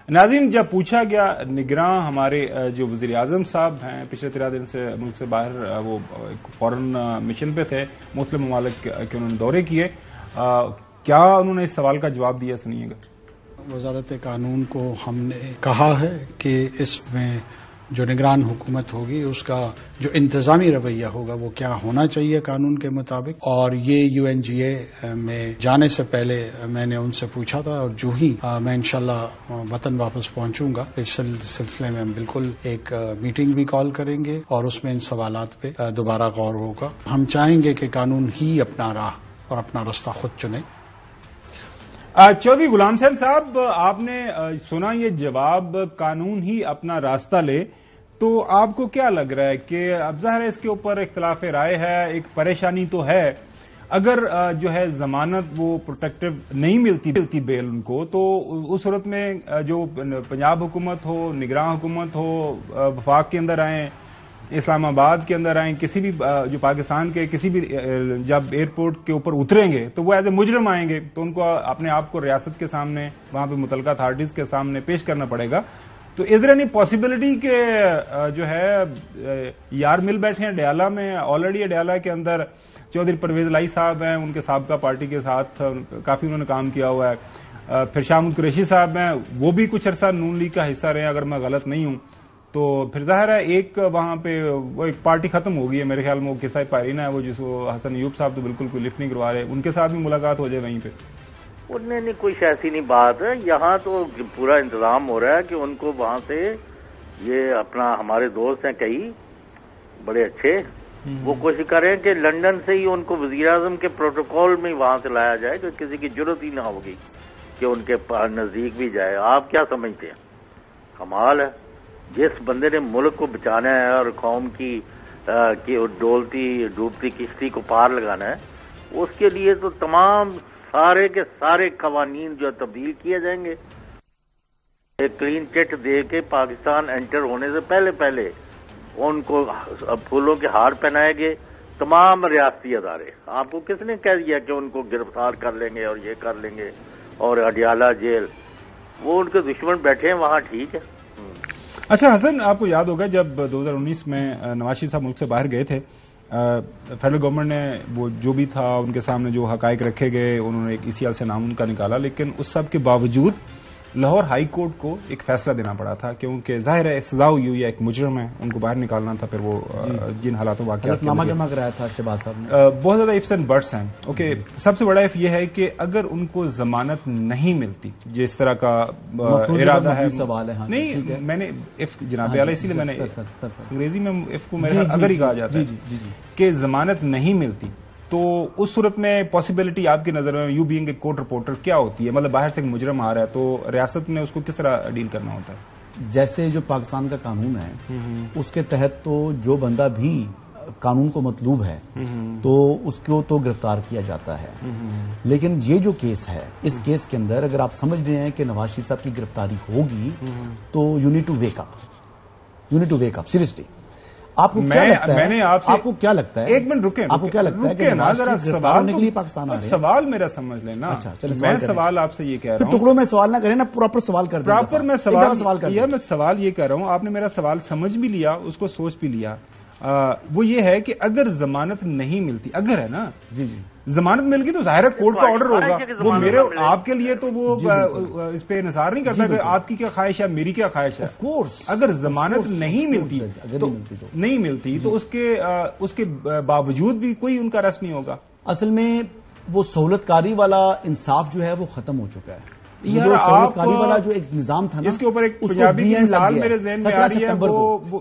ناظرین، جب پوچھا گیا نگراں ہمارے جو وزیر اعظم صاحب ہیں پچھلے 13 دن سے ملک سے باہر وہ فورن مشن پہ تھے، مختلف ممالک کے انہوں نے دورے کیے، کیا انہوں نے اس سوال کا جواب دیا؟ سنیے گا۔ وزارت قانون کو ہم نے کہا ہے کہ اس میں جو نگران حکومت ہوگی اس کا جو انتظامی رویہ ہوگا وہ کیا ہونا چاہیے قانون کے مطابق، اور یہ UNGA میں جانے سے پہلے میں نے ان سے پوچھا تھا، اور جو ہی میں انشاءاللہ وطن واپس پہنچوں گا اس سلسلے میں ہم بالکل ایک میٹنگ بھی کال کریں گے اور اس میں ان سوالات پہ دوبارہ غور ہوگا۔ ہم چاہیں گے کہ قانون ہی اپنا راہ اور اپنا رستہ خود چنے۔ چودھری غلام حسین صاحب، آپ نے سنا یہ جواب، قانون ہی اپنا راستہ لے، تو آپ کو کیا لگ رہا ہے کہ اب ظاہر ہے اس کے اوپر اختلاف رائے ہے، ایک پریشانی تو ہے، اگر جو ہے ضمانت وہ پروٹیکٹیو نہیں ملتی بیل ان کو، تو اس صورت میں جو پنجاب حکومت ہو، نگراں حکومت ہو، وفاق کے اندر آئیں، اسلام آباد کے اندر آئیں، کسی بھی جو پاکستان کے کسی بھی جب ایئرپورٹ کے اوپر اتریں گے تو وہ ایز اے مجرم آئیں گے، تو ان کو اپنے آپ کو ریاست کے سامنے، وہاں پہ متعلقہ اتھارٹیز کے سامنے پیش کرنا پڑے گا۔ تو از دیر اینی پاسبلٹی کہ جو ہے یار مل بیٹھے ہیں ڈیالہ میں؟ آلریڈی ڈیالہ کے اندر چودھری پرویز الہی صاحب ہیں، ان کے سابقہ پارٹی کے ساتھ کافی انہوں نے کام کیا ہوا ہے، پھر شاہ محمود قریشی صاحب ہیں، وہ بھی کچھ عرصہ نون لیگ کا حصہ رہے ہیں اگر میں غلط نہیں ہوں، تو پھر ظاہر ہے ایک وہاں پہ وہ ایک پارٹی ختم ہو گئی ہے، میرے خیال میں وہ قصہ پائرینہ ہے، وہ جس کو حسن ایوب صاحب تو بالکل کوئی لفٹ نہیں کروا رہے، ان کے ساتھ بھی ملاقات ہو جائے وہیں پہ۔ نہیں کچھ ایسی نہیں بات ہے، یہاں تو پورا انتظام ہو رہا ہے کہ ان کو وہاں سے، یہ اپنا ہمارے دوست ہیں کئی بڑے اچھے، وہ کوشش کر رہے ہیں کہ لندن سے ہی ان کو وزیر اعظم کے پروٹوکول میں وہاں سے لایا جائے، کہ کسی کی ضرورت ہی نہ ہوگی کہ ان کے نزدیک بھی جائے۔ آپ کیا سمجھتے ہیں؟ کمال ہے، جس بندے نے ملک کو بچانا ہے اور قوم کی ڈوبتی کشتی کو پار لگانا ہے، اس کے لیے تو تمام سارے کے سارے قوانین جو تبدیل کیے جائیں گے۔ ایک کلین چٹ دے کے پاکستان انٹر ہونے سے پہلے ان کو پھولوں کے ہار پہنائے گئے تمام ریاستی ادارے۔ آپ کو کس نے کہہ دیا کہ ان کو گرفتار کر لیں گے اور یہ کر لیں گے؟ اور اڈیالہ جیل، وہ ان کے دشمن بیٹھے ہیں وہاں، ٹھیک ہے۔ اچھا حسن، آپ کو یاد ہوگا جب 2019 میں نواز شریف صاحب ملک سے باہر گئے تھے، فیڈرل گورنمنٹ نے وہ جو بھی تھا ان کے سامنے جو حقائق رکھے گئے، انہوں نے ایک ECL سے نام ان کا نکالا، لیکن اس سب کے باوجود لاہور ہائی کورٹ کو ایک فیصلہ دینا پڑا تھا، کیونکہ ظاہر ہے سزا ہوئی ہے، ایک مجرم ہے، ان کو باہر نکالنا تھا، پھر وہ جن حالاتوں واقعات نامہ جمع کرایا تھا شہباز صاحب نے۔ بہت زیادہ ifs and buts ہیں۔ اوکے، سب سے بڑا اف یہ ہے کہ اگر ان کو ضمانت نہیں ملتی، جس طرح کا ارادہ ہے، سوال ہے نہیں میں نے اف جناب اعلیٰ اسی لیے میں نے انگریزی میں اف کو میرے اگر ہی کہا جاتا ہے کہ ضمانت نہیں ملتی، تو اس صورت میں پاسبلٹی آپ کی نظر میں، you being a court reporter, کیا ہوتی ہے؟ مطلب باہر سے ایک مجرم آ رہا ہے تو ریاست نے اس کو کس طرح ڈیل کرنا ہوتا ہے؟ جیسے جو پاکستان کا قانون ہے اس کے تحت تو جو بندہ بھی قانون کو مطلوب ہے تو اس کو تو گرفتار کیا جاتا ہے، لیکن یہ جو کیس ہے، اس کیس کے اندر اگر آپ سمجھ رہے ہیں کہ نواز شریف صاحب کی گرفتاری ہوگی تو you need to wake up seriously. آپ کو کیا لگتا ہے؟ آپ کو کیا لگتا ہے؟ ایک منٹ رکیں، آپ کو کیا لگتا ہے کہ نواز شریف گرفتار ہونے کے لیے پاکستان آ رہے ہیں؟ سوال میرا سمجھ لینا، میں سوال آپ سے یہ کہہ رہا ہوں، ٹکڑوں میں سوال نہ کریں نا، پراپر سوال کر دیں۔ پراپر میں سوال یہ کہہ رہا ہوں، آپ نے میرا سوال سمجھ بھی لیا، اس کو سوچ بھی لیا، وہ یہ ہے کہ اگر ضمانت نہیں ملتی، اگر ہے نا جی ضمانت مل گئی تو ظاہر ہے کورٹ کا آرڈر ہوگا، وہ میرے آپ کے لیے تو وہ اس پہ انحصار نہیں کرتا کہ آپ کی کیا خواہش ہے، میری کیا خواہش ہے۔ اگر ضمانت نہیں ملتی تو اس کے باوجود بھی کوئی ان کا رس نہیں ہوگا۔ اصل میں وہ سہولت کاری والا انصاف جو ہے وہ ختم ہو چکا ہے۔ سہولت کاری والا جو ایک نظام تھا نا، اس کے اوپر ایک پنجابی کی مثال میرے ذہن میں آ رہی ہے،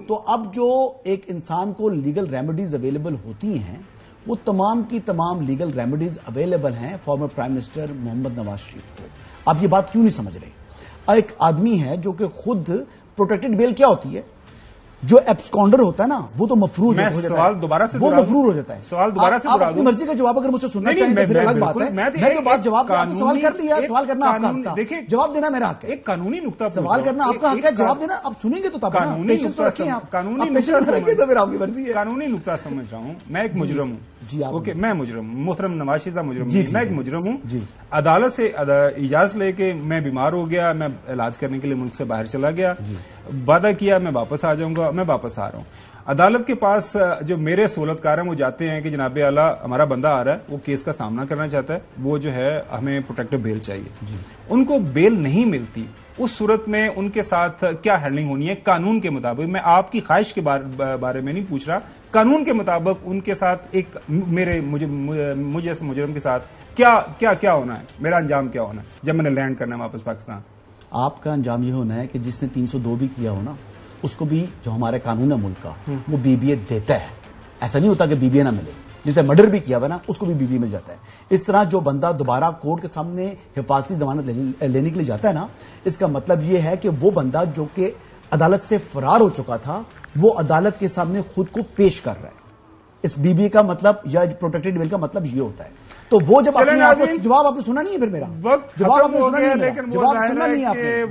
تو اب جو ایک انسان کو لیگل ریمیڈیز اویلیبل ہوتی ہیں وہ تمام کی تمام لیگل ریمیڈیز اویلیبل ہیں فارمر پرائم منسٹر محمد نواز شریف کو۔ آپ یہ بات کیوں نہیں سمجھ رہے؟ ایک آدمی ہے جو کہ خود پروٹیکٹڈ بیل کیا ہوتی ہے؟ جو ایبسکونڈر ہوتا ہے نا وہ تو مفرور ہو جاتا ہے. سوال دوبارہ سے وہ مفرور ہو جاتا ہے. سوال دوبارہ سے آپ اپنی مرضی کا جواب اگر مجھ سے سننا چاہیں تو پھر الگ بات ہے. میں جو بات جواب سوال کر لیا, سوال کرنا آپ کا حق تھا, جواب دینا میرا حق ہے. ایک قانونی نقطہ سوال کرنا آپ کا حق ہے, جواب دینا آپ سنیں گے تو تب قانونی نقطہ سمجھ رہا ہوں. میں ایک مجرم ہوں. جی اوکے, میں مجرم ہوں. محترم نواز شریف صاحب مجرم نہیں, میں ایک مجرم ہوں. عدالت سے اجازت لے کے میں بیمار ہو گیا, میں علاج کرنے کے لیے ملک سے باہر چلا گیا, وعدہ کیا میں واپس آ جاؤں گا, میں واپس آ رہا ہوں. عدالت کے پاس جو میرے سہولتکار ہیں وہ جاتے ہیں کہ جناب اعلیٰ ہمارا بندہ آ رہا ہے, وہ کیس کا سامنا کرنا چاہتا ہے, وہ جو ہے ہمیں پروٹیکٹیو بیل چاہیے. ان کو بیل نہیں ملتی, اس صورت میں ان کے ساتھ کیا ہینڈلنگ ہونی ہے قانون کے مطابق؟ میں آپ کی خواہش کے بارے میں نہیں پوچھ رہا, قانون کے مطابق ان کے ساتھ ایک مجھے اس مجرم کے ساتھ کیا ہونا ہے, میرا انجام کیا ہونا ہے جب میں نے لینڈ کرنا ہے واپس پاکستان؟ آپ کا انجام یہ ہونا ہے کہ جس نے 302 بھی کیا ہو نا, اس کو بھی جو ہمارے قانون ہے ملک کا وہ بی بی اے دیتا ہے. ایسا نہیں ہوتا کہ بی بی اے نہ ملے. جس نے مرڈر بھی کیا ہوا نا اس کو بھی بی بی اے مل جاتا ہے. اس طرح جو بندہ دوبارہ کورٹ کے سامنے حفاظتی ضمانت لینے کے لیے جاتا ہے نا, اس کا مطلب یہ ہے کہ وہ بندہ جو کہ عدالت سے فرار ہو چکا تھا وہ عدالت کے سامنے خود کو پیش کر رہا ہے. اس بی بی اے کا مطلب یا پروٹیکٹیڈ بیل کا مطلب یہ ہوتا ہے. تو وہ جب جواب آپ نے سنا نہیں ہے, پھر میرا جواب آپ نے سنا نہیں ہے, جواب سننا نہیں ہے آپ نے,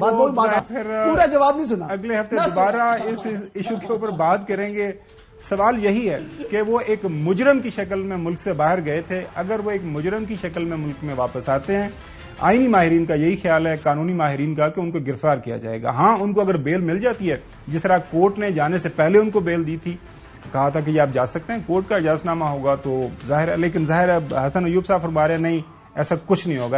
پورا جواب نہیں سنا. اگلے ہفتے دوبارہ اس ایشو کے اوپر بات کریں گے. سوال یہی ہے کہ وہ ایک مجرم کی شکل میں ملک سے باہر گئے تھے, اگر وہ ایک مجرم کی شکل میں ملک میں واپس آتے ہیں, آئینی ماہرین کا یہی خیال ہے, قانونی ماہرین کا, کہ ان کو گرفتار کیا جائے گا. ہاں ان کو اگر بیل مل جاتی ہے, جس طرح کورٹ نے جانے سے پہلے ان کو بیل دی تھی, کہا تھا کہ یہ آپ جا سکتے ہیں, کورٹ کا اجازت نامہ ہوگا تو ظاہر ہے, لیکن ظاہر ہے حسن ایوب صاحب فرما رہے ہیں نہیں ایسا کچھ نہیں ہوگا.